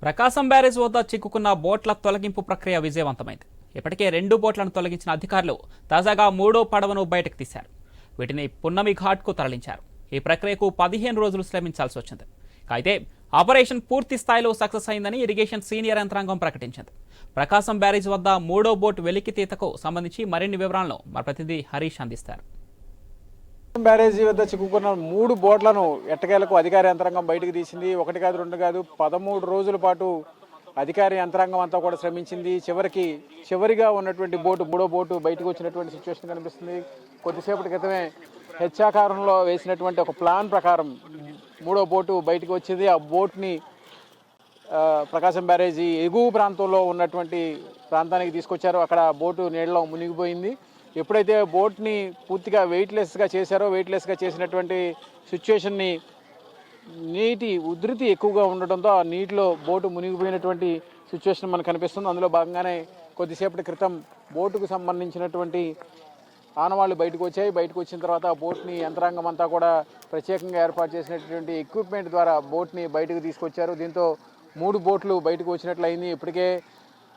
ప్రకాశం barrage వద్ద చిక్కుకున్న బోట్ల తొలగింపు ప్రక్రియ విజయవంతమైంది. ఇప్పటికే 2 బోట్లను తొలగించిన అధికారులు తాజాగా 3వ పడవను బయటకు తీశారు. వీటిని పున్నమి ఘాట్కు తరలించారు. ఈ ప్రక్రియకు 15 రోజులు శ్రమించాల్సి వచ్చింది. అయితే ఆపరేషన్ పూర్తి స్థాయిలో సక్సెస్ అయిందని ఇరిగేషన్ సీనియర్ యంత్రాంగం ప్రకటించింది. ప్రకాశం బ్యారేజ్ వద్ద 3వ బోట్ వెలికితీతకు సంబంధించి మరిన్ని వివరాలను మా ప్రతినిధి హరీష్ అందిస్తారు. బ్యారేజీ వద్ద చిక్కుకున్న 3 బోట్లను ఎట్టకేలకు అధికార యంత్రాంగం బయటకు తీసింది. 1 కాదు 2 కాదు 13 రోజుల పాటు అధికార యంత్రాంగం అంతా కూడా శ్రమించింది. చివరిగా ఉన్నటువంటి బోటు 3వ బోటు బయటకు వచ్చినటువంటి సిచ్యువేషన్ కనిపిస్తుంది. కొద్దిసేపటి క్రితమే హెచ్చాకారంలో వేసినటువంటి ఒక ప్లాన్ ప్రకారం 3వ బోటు బయటకు వచ్చింది. ఆ బోట్ని ప్రకాశం బ్యారేజీ ఎగువ ప్రాంతంలో ఉన్నటువంటి ప్రాంతానికి తీసుకొచ్చారు. అక్కడ బోటు నీళ్ళలో మునిగిపోయింది. ఎప్పుడైతే బోట్ని పూర్తిగా వెయిట్లెస్గా చేశారో, వెయిట్లెస్గా చేసినటువంటి సిచ్యువేషన్ని నీటి ఉధృతి ఎక్కువగా ఉండడంతో ఆ నీటిలో బోటు మునిగిపోయినటువంటి సిచ్యువేషన్ మనకు కనిపిస్తుంది. అందులో భాగంగానే కొద్దిసేపటి క్రితం బోటుకు సంబంధించినటువంటి ఆనవాళ్లు బయటకు వచ్చాయి. బయటకు వచ్చిన తర్వాత ఆ బోట్ని యంత్రాంగం అంతా కూడా ప్రత్యేకంగా ఏర్పాటు చేసినటువంటి ఎక్విప్మెంట్ ద్వారా బోట్ని బయటకు తీసుకొచ్చారు. దీంతో 3 బోట్లు బయటకు వచ్చినట్లయింది. ఇప్పటికే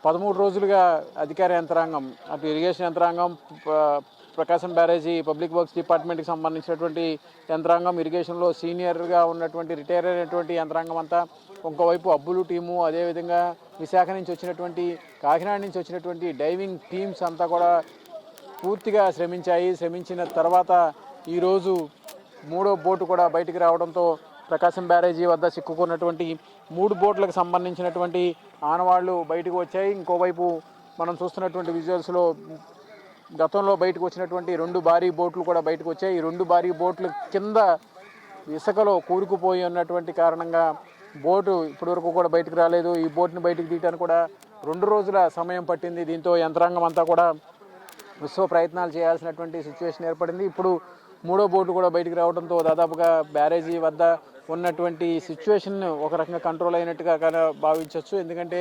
13 రోజులుగా అధికార యంత్రాంగం, అటు ఇరిగేషన్ యంత్రాంగం, ప్రకాశం బ్యారేజీ పబ్లిక్ వర్క్స్ డిపార్ట్మెంట్కి సంబంధించినటువంటి యంత్రాంగం, ఇరిగేషన్లో సీనియర్గా ఉన్నటువంటి రిటైర్ అయినటువంటి యంత్రాంగం అంతా, ఇంకోవైపు అబ్బులు టీము, అదేవిధంగా విశాఖ నుంచి వచ్చినటువంటి, కాకినాడ నుంచి వచ్చినటువంటి డైవింగ్ టీమ్స్ అంతా కూడా పూర్తిగా శ్రమించాయి. శ్రమించిన తర్వాత ఈరోజు 3వ బోటు కూడా బయటికి రావడంతో ప్రకాశం బ్యారేజీ వద్ద చిక్కుకున్నటువంటి 3 బోట్లకు సంబంధించినటువంటి ఆనవాళ్లు బయటకు వచ్చాయి. ఇంకోవైపు మనం చూస్తున్నటువంటి విజువల్స్లో గతంలో బయటకు వచ్చినటువంటి 2 భారీ బోట్లు కూడా బయటకు వచ్చాయి. ఈ 2 భారీ బోట్లు కింద ఇసుకలో కూరుకుపోయి ఉన్నటువంటి కారణంగా బోటు ఇప్పటివరకు కూడా బయటకు రాలేదు. ఈ బోట్ని బయటకు తీయడానికి కూడా 2 రోజుల సమయం పట్టింది. దీంతో యంత్రాంగం అంతా కూడా విశ్వ ప్రయత్నాలు చేయాల్సినటువంటి సిచ్యువేషన్ ఏర్పడింది. ఇప్పుడు 3వ బోటు కూడా బయటకు రావడంతో దాదాపుగా బ్యారేజీ వద్ద ఉన్నటువంటి సిచ్యువేషన్ ఒక రకంగా కంట్రోల్ అయినట్టుగా భావించవచ్చు. ఎందుకంటే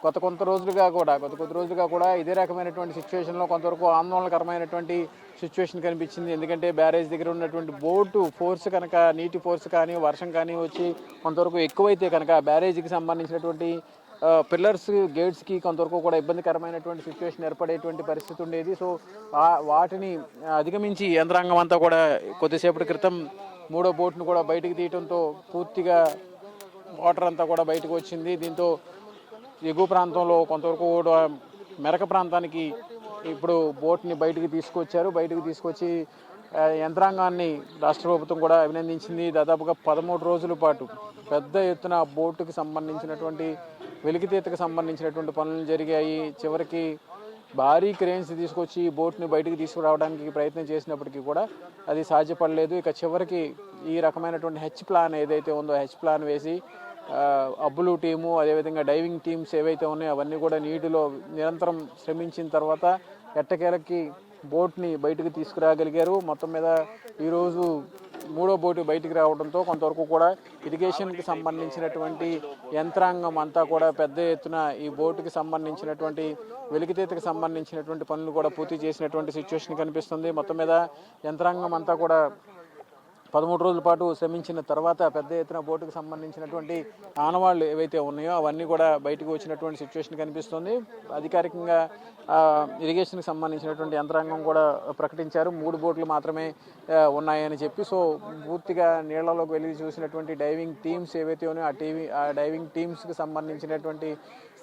కొద్ది రోజులుగా కూడా ఇదే రకమైనటువంటి సిచ్యువేషన్లో కొంతవరకు ఆందోళనకరమైనటువంటి సిచ్యువేషన్ కనిపించింది. ఎందుకంటే బ్యారేజ్ దగ్గర ఉన్నటువంటి బోటు ఫోర్స్ కనుక, నీటి ఫోర్స్ కానీ, వర్షం కానీ వచ్చి కొంతవరకు ఎక్కువైతే కనుక బ్యారేజీకి సంబంధించినటువంటి పిల్లర్స్, గేట్స్కి కొంతవరకు కూడా ఇబ్బందికరమైనటువంటి సిచ్యువేషన్ ఏర్పడేటువంటి పరిస్థితి ఉండేది. సో వాటిని అధిగమించి యంత్రాంగం అంతా కూడా కొద్దిసేపటి క్రితం 3వ బోట్ను కూడా బయటకు తీయడంతో పూర్తిగా వాటర్ అంతా కూడా బయటకు వచ్చింది. దీంతో ఎగువ ప్రాంతంలో కొంతవరకు కూడా మెరక ప్రాంతానికి ఇప్పుడు బోట్ని బయటకు తీసుకొచ్చారు. బయటకు తీసుకొచ్చి యంత్రాంగాన్ని రాష్ట్ర ప్రభుత్వం కూడా అభినందించింది. దాదాపుగా 13 రోజుల పాటు పెద్ద ఎత్తున బోటుకి సంబంధించినటువంటి వెలికితీతకు సంబంధించినటువంటి పనులు జరిగాయి. చివరికి భారీ క్రేన్స్ తీసుకొచ్చి బోట్ని బయటకు తీసుకురావడానికి ప్రయత్నం చేసినప్పటికీ కూడా అది సాధ్యపడలేదు. ఇక చివరికి ఈ రకమైనటువంటి హెచ్ ప్లాన్ ఏదైతే ఉందో, హెచ్ ప్లాన్ వేసి అబ్బులు టీము, అదేవిధంగా డైవింగ్ టీమ్స్ ఏవైతే ఉన్నాయో అవన్నీ కూడా నీటిలో నిరంతరం శ్రమించిన తర్వాత ఎట్టకేలకి బోట్ని బయటకు తీసుకురాగలిగారు. మొత్తం మీద ఈరోజు 3వ బోటు బయటికి రావడంతో కొంతవరకు కూడా ఇరిగేషన్కి సంబంధించినటువంటి యంత్రాంగం అంతా కూడా పెద్ద ఎత్తున ఈ బోటుకి సంబంధించినటువంటి వెలికితీతకు సంబంధించినటువంటి పనులు కూడా పూర్తి చేసినటువంటి సిచ్యువేషన్ కనిపిస్తుంది. మొత్తం మీద యంత్రాంగం అంతా కూడా 13 రోజుల పాటు శ్రమించిన తర్వాత పెద్ద ఎత్తున బోటుకు సంబంధించినటువంటి ఆనవాళ్లు ఏవైతే ఉన్నాయో అవన్నీ కూడా బయటకు వచ్చినటువంటి సిచ్యువేషన్ కనిపిస్తుంది. అధికారికంగా ఇరిగేషన్కి సంబంధించినటువంటి యంత్రాంగం కూడా ప్రకటించారు 3 బోట్లు మాత్రమే ఉన్నాయని చెప్పి. సో పూర్తిగా నీళ్లలోకి వెళ్ళి చూసినటువంటి డైవింగ్ టీమ్స్ ఏవైతే ఉన్నాయో ఆ డైవింగ్ టీమ్స్కి సంబంధించినటువంటి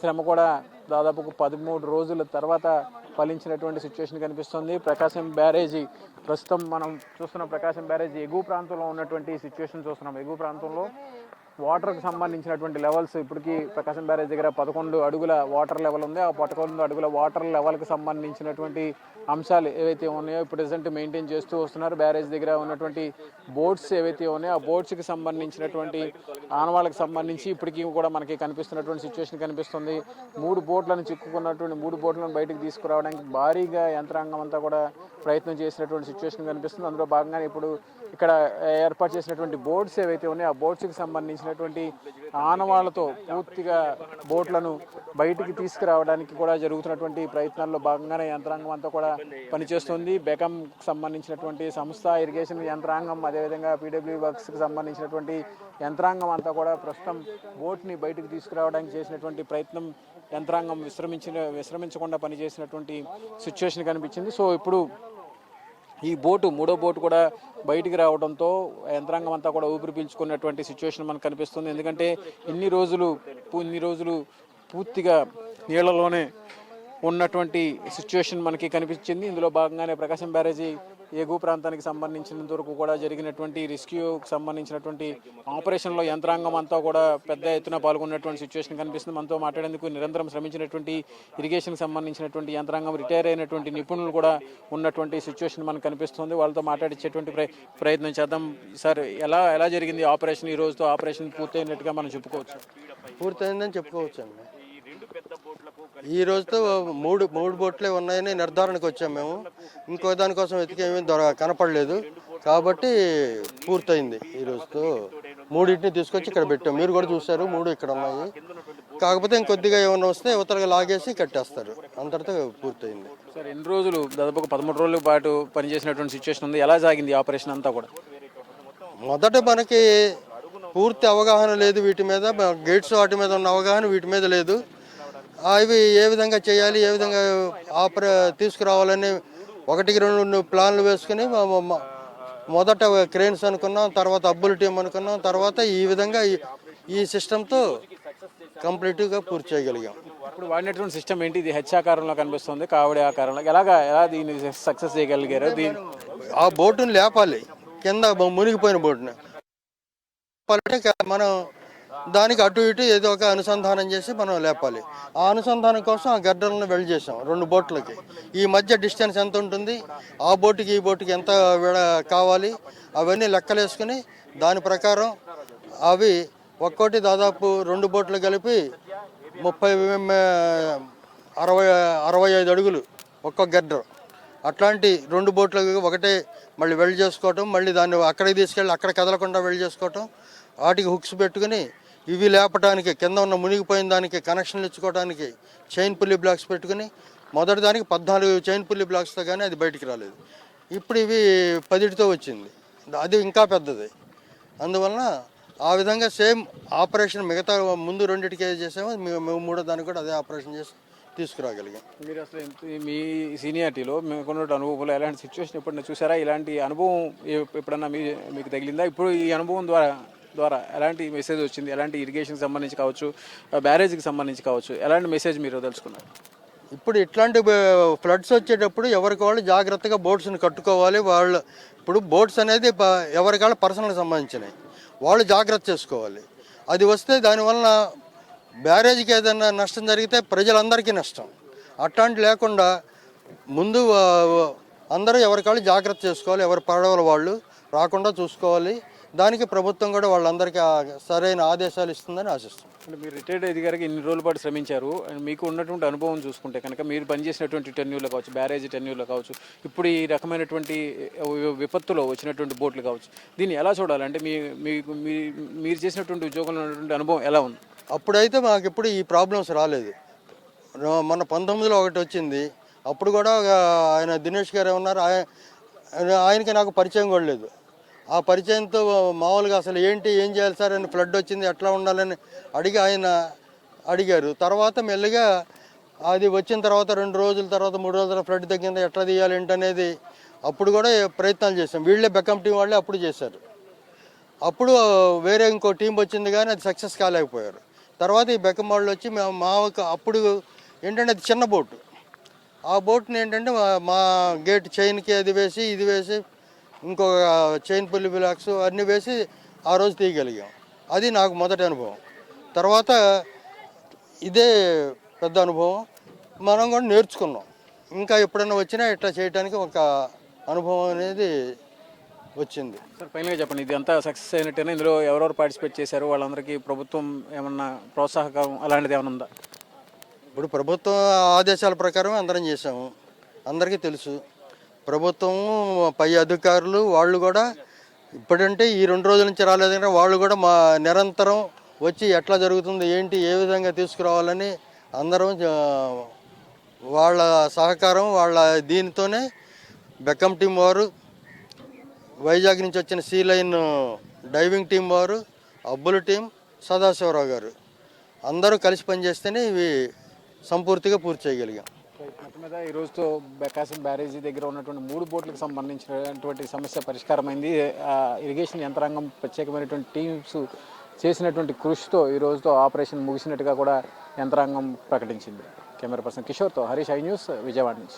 శ్రమ కూడా దాదాపు 13 రోజుల తర్వాత ఫలించినటువంటి సిచ్యువేషన్ కనిపిస్తుంది. ప్రకాశం బ్యారేజీ ప్రస్తుతం మనం చూస్తున్న ప్రకాశం బ్యారేజీ ఎగువ ప్రాంతంలో ఉన్నటువంటి సిచ్యువేషన్ చూస్తున్నాం. ఎగువ ప్రాంతంలో వాటర్కి సంబంధించినటువంటి లెవెల్స్ ఇప్పటికీ ప్రకాశం బ్యారేజ్ దగ్గర 11 అడుగుల వాటర్ లెవెల్ ఉంది. ఆ 11 అడుగుల వాటర్ లెవెల్కి సంబంధించినటువంటి అంశాలు ఏవైతే ఉన్నాయో ఇప్పుడు ప్రెజెంట్ మెయింటైన్ చేస్తూ వస్తున్నారు. బ్యారేజ్ దగ్గర ఉన్నటువంటి బోట్స్ ఏవైతే ఉన్నాయో ఆ బోట్స్కి సంబంధించినటువంటి ఆనవాళ్ళకి సంబంధించి ఇప్పటికీ కూడా మనకి కనిపిస్తున్నటువంటి సిచ్యువేషన్ కనిపిస్తుంది. 3 బోట్లను చిక్కుకున్నటువంటి 3 బోట్లను బయటకు తీసుకురావడానికి భారీగా యంత్రాంగం అంతా కూడా ప్రయత్నం చేసినటువంటి సిచ్యువేషన్ కనిపిస్తుంది. అందులో భాగంగానే ఇప్పుడు ఇక్కడ ఏర్పాటు చేసినటువంటి బోట్స్ ఏవైతే ఉన్నాయో ఆ బోట్స్కి సంబంధించినటువంటి ఆనవాళ్లతో పూర్తిగా బోట్లను బయటికి తీసుకురావడానికి కూడా జరుగుతున్నటువంటి ప్రయత్నాల్లో భాగంగానే యంత్రాంగం అంతా కూడా పనిచేస్తుంది. బెకంకి సంబంధించినటువంటి సంస్థ, ఇరిగేషన్ యంత్రాంగం, అదేవిధంగా పీడబ్ల్యూ వర్క్స్కి సంబంధించినటువంటి యంత్రాంగం అంతా కూడా ప్రస్తుతం బోట్ని బయటకు తీసుకురావడానికి చేసినటువంటి ప్రయత్నం యంత్రాంగం విశ్రమించకుండా పనిచేసినటువంటి సిచ్యువేషన్ కనిపించింది. సో ఇప్పుడు ఈ మూడో బోటు కూడా బయటికి రావడంతో యంత్రాంగం అంతా కూడా ఊపిరి పీల్చుకున్నటువంటి సిచ్యువేషన్ మనకు కనిపిస్తుంది. ఎందుకంటే ఇన్ని రోజులు పూర్తిగా నీళ్లలోనే ఉన్నటువంటి సిచ్యువేషన్ మనకి కనిపించింది. ఇందులో భాగంగానే ప్రకాశం బ్యారేజీ ఎగువ ప్రాంతానికి సంబంధించినంత వరకు కూడా జరిగినటువంటి రెస్క్యూకి సంబంధించినటువంటి ఆపరేషన్లో యంత్రాంగం అంతా కూడా పెద్ద ఎత్తున పాల్గొన్నటువంటి సిచ్యువేషన్ కనిపిస్తుంది. మనతో మాట్లాడేందుకు నిరంతరం శ్రమించినటువంటి ఇరిగేషన్కి సంబంధించినటువంటి యంత్రాంగం, రిటైర్ అయినటువంటి నిపుణులు కూడా ఉన్నటువంటి సిచ్యువేషన్ మనకు కనిపిస్తుంది. వాళ్ళతో మాట్లాడించేటువంటి ప్రయత్నం చేద్దాం. సార్, ఎలా జరిగింది ఆపరేషన్? ఈ రోజుతో ఆపరేషన్ పూర్తయినట్టుగా మనం చెప్పుకోవచ్చు? పూర్తయిందని చెప్పుకోవచ్చు అండి. ఈ రోజుతో మూడు బోట్లే ఉన్నాయని నిర్ధారణకు వచ్చాము మేము. ఇంకో దానికోసం వెతికేమీ కనపడలేదు కాబట్టి పూర్తయింది. ఈ రోజుతో మూడింటిని తీసుకొచ్చి ఇక్కడ పెట్టాం. మీరు కూడా చూసారు, 3 ఇక్కడ ఉన్నాయి. కాకపోతే ఇంకొద్దిగా ఏమైనా వస్తే యువతలుగా లాగేసి కట్టేస్తారు. అంతటితో పూర్తయింది. సార్, ఎన్ని రోజులు? దాదాపు 13 రోజుల పాటు పనిచేసినటువంటి సిచ్యువేషన్ ఉంది. ఎలా సాగింది ఆపరేషన్ అంతా కూడా? మొదట మనకి పూర్తి అవగాహన లేదు వీటి మీద. గేట్స్ వాటి మీద ఉన్న అవగాహన వీటి మీద లేదు. అవి ఏ విధంగా చేయాలి, ఏ విధంగా తీసుకురావాలని 1-2 ప్లాన్లు వేసుకుని మొదట క్రేన్స్ అనుకున్నాం, తర్వాత అబ్బుల్ టీం అనుకున్నాం, తర్వాత ఈ విధంగా ఈ సిస్టంతో కంప్లీట్గా పూర్తి చేయగలిగాం. ఇప్పుడు వాడినటువంటి సిస్టమ్ ఏంటి? ఇది హెచ్ ఆకారంలో కనిపిస్తుంది, కావడి ఆకారంలో. ఎలా దీన్ని సక్సెస్ చేయగలిగారు? ఆ బోటుని లేపాలి, కింద మునిగిపోయిన బోటుని మనం దానికి అటు ఇటు ఏదో ఒక అనుసంధానం చేసి మనం లేపాలి. ఆ అనుసంధానం కోసం ఆ గడ్డలను వెల్డ్ చేసాం 2 బోట్లకి. ఈ మధ్య డిస్టెన్స్ ఎంత ఉంటుంది, ఆ బోటుకి ఈ బోటుకి ఎంత కావాలి, అవన్నీ లెక్కలేసుకుని దాని ప్రకారం అవి ఒక్కోటి దాదాపు 2 బోట్లు కలిపి 65 అడుగులు ఒక్కొక్క గడ్డ. అట్లాంటి 2 బోట్లకు ఒకటే మళ్ళీ వెల్డ్ చేసుకోవటం, మళ్ళీ దాన్ని అక్కడికి తీసుకెళ్ళి అక్కడ కదలకుండా వెల్డ్ చేసుకోవటం, వాటికి హుక్స్ పెట్టుకుని ఇవి లేపడానికి, కింద ఉన్న మునిగిపోయిన దానికి కనెక్షన్లు ఇచ్చుకోవడానికి చైన్ పుల్లీ బ్లాక్స్ పెట్టుకుని, మొదటి దానికి 14 చైన్ పుల్లీ బ్లాక్స్తో కానీ అది బయటికి రాలేదు. ఇప్పుడు ఇవి 10తో వచ్చింది, అది ఇంకా పెద్దది. అందువలన ఆ విధంగా సేమ్ ఆపరేషన్ మిగతా ముందు 2టికే చేసాము, మేము 3వ దానికి కూడా అదే ఆపరేషన్ చేసి తీసుకురాగలిగాం. మీరు అసలు మీ సీనియారిటీలో మీకున్న అనుభవంలో ఎలాంటి సిచ్యువేషన్ ఎప్పుడైనా చూసారా? ఇలాంటి అనుభవం ఎప్పుడన్నా మీకు తగిలిందా? ఇప్పుడు ఈ అనుభవం ద్వారా ఎలాంటి మెసేజ్ వచ్చింది? ఎలాంటి ఇరిగేషన్కి సంబంధించి కావచ్చు, బ్యారేజ్కి సంబంధించి కావచ్చు, ఎలాంటి మెసేజ్ మీరు తెలుసుకున్నారు? ఇప్పుడు ఇట్లాంటి ఫ్లడ్స్ వచ్చేటప్పుడు ఎవరికి వాళ్ళు జాగ్రత్తగా బోట్స్ని కట్టుకోవాలి. ఇప్పుడు బోట్స్ అనేది ఎవరికి వాళ్ళు పర్సనల్కి సంబంధించినవి, వాళ్ళు జాగ్రత్త చేసుకోవాలి. అది వస్తే దానివల్ల బ్యారేజ్కి ఏదైనా నష్టం జరిగితే ప్రజలందరికీ నష్టం. అట్లాంటి లేకుండా ముందు అందరూ ఎవరికాళ్ళు జాగ్రత్త చేసుకోవాలి, ఎవరి పడవల వాళ్ళు రాకుండా చూసుకోవాలి. దానికి ప్రభుత్వం కూడా వాళ్ళందరికీ సరైన ఆదేశాలు ఇస్తుందని ఆశిస్తాం. అంటే మీరు రిటైర్డ్ అధికారికి ఇన్ని రోజుల పాటు శ్రమించారు. మీకు ఉన్నటువంటి అనుభవం చూసుకుంటే కనుక మీరు పనిచేసినటువంటి టెన్యూర్లో కావచ్చు, బ్యారేజ్ టెన్యూర్లో కావచ్చు, ఇప్పుడు ఈ రకమైనటువంటి విపత్తులో వచ్చినటువంటి బోట్లు కావచ్చు, దీన్ని ఎలా చూడాలంటే మీరు చేసినటువంటి ఉద్యోగంలో ఉన్నటువంటి అనుభవం ఎలా ఉంది? అప్పుడైతే మాకు ఇప్పుడు ఈ ప్రాబ్లమ్స్ రాలేదు. మన 19లో ఒకటి వచ్చింది. అప్పుడు కూడా ఆయన దినేష్ గారు ఉన్నారు, ఆయనకి నాకు పరిచయం కూడా లేదు. ఆ పరిచయంతో మామూలుగా అసలు ఏం చేయాలి సార్ అని, ఫ్లడ్ వచ్చింది ఎట్లా ఉండాలని ఆయన అడిగారు. తర్వాత మెల్లిగా అది వచ్చిన తర్వాత 2 రోజుల తర్వాత 3 రోజుల ఫ్లడ్ తగ్గింది, ఎట్లా తీయాలి ఏంటనేది అప్పుడు కూడా ప్రయత్నాలు చేసాం. వీళ్ళే బెక్కం టీం వాళ్ళే అప్పుడు చేశారు. అప్పుడు వేరే ఇంకో టీం వచ్చింది కానీ అది సక్సెస్ కాలేకపోయారు. తర్వాత ఈ బెక్కం వాళ్ళు వచ్చి అప్పుడు ఏంటంటే అది చిన్న బోటు. ఆ బోట్ని ఏంటంటే మా గేట్ చైన్కి అది వేసి ఇది వేసి ఇంకొక చైన్ పుల్లి బ్లాక్స్ అన్నీ వేసి ఆ రోజు తీయగలిగాం. అది నాకు మొదటి అనుభవం. తర్వాత ఇదే పెద్ద అనుభవం, మనం కూడా నేర్చుకున్నాం. ఇంకా ఎప్పుడైనా వచ్చినా ఇట్లా చేయడానికి ఒక అనుభవం అనేది వచ్చింది. సార్, ఫైనల్గా చెప్పండి, ఇది అంతా సక్సెస్ అయినట్టేనా? ఇందులో ఎవరెవరు పార్టిసిపేట్ చేశారు? వాళ్ళందరికీ ప్రభుత్వం ఏమన్నా ప్రోత్సాహకం అలాంటిది ఏమైనా ఉందా? ఇప్పుడు ప్రభుత్వం ఆదేశాల ప్రకారం అందరం చేసాము, అందరికీ తెలుసు. ప్రభుత్వం పై అధికారులు వాళ్ళు కూడా ఇప్పుడంటే ఈ 2 రోజుల నుంచి రాలేదంటే వాళ్ళు కూడా మా నిరంతరం వచ్చి ఎట్లా జరుగుతుంది ఏంటి ఏ విధంగా తీసుకురావాలని అందరం వాళ్ళ సహకారం వాళ్ళ దీనితోనే బెక్కం టీం వారు, వైజాగ్ నుంచి వచ్చిన సీ లైన్ డైవింగ్ టీం వారు, అబ్బుల టీం, సదాశివరావు గారు అందరూ కలిసి పనిచేస్తేనే ఇవి సంపూర్తిగా పూర్తి చేయగలిగాం. మొత్తం మీద ఈ రోజుతో బెకాసం బ్యారేజీ దగ్గర ఉన్నటువంటి 3 బోట్లకు సంబంధించినటువంటి సమస్య పరిష్కారమైంది. ఇరిగేషన్ యంత్రాంగం ప్రత్యేకమైనటువంటి టీమ్స్ చేసినటువంటి కృషితో ఈ రోజుతో ఆపరేషన్ ముగిసినట్టుగా కూడా యంత్రాంగం ప్రకటించింది. కెమెరా పర్సన్ కిషోర్తో హరీష్, ఐ న్యూస్, విజయవాడ నుంచి.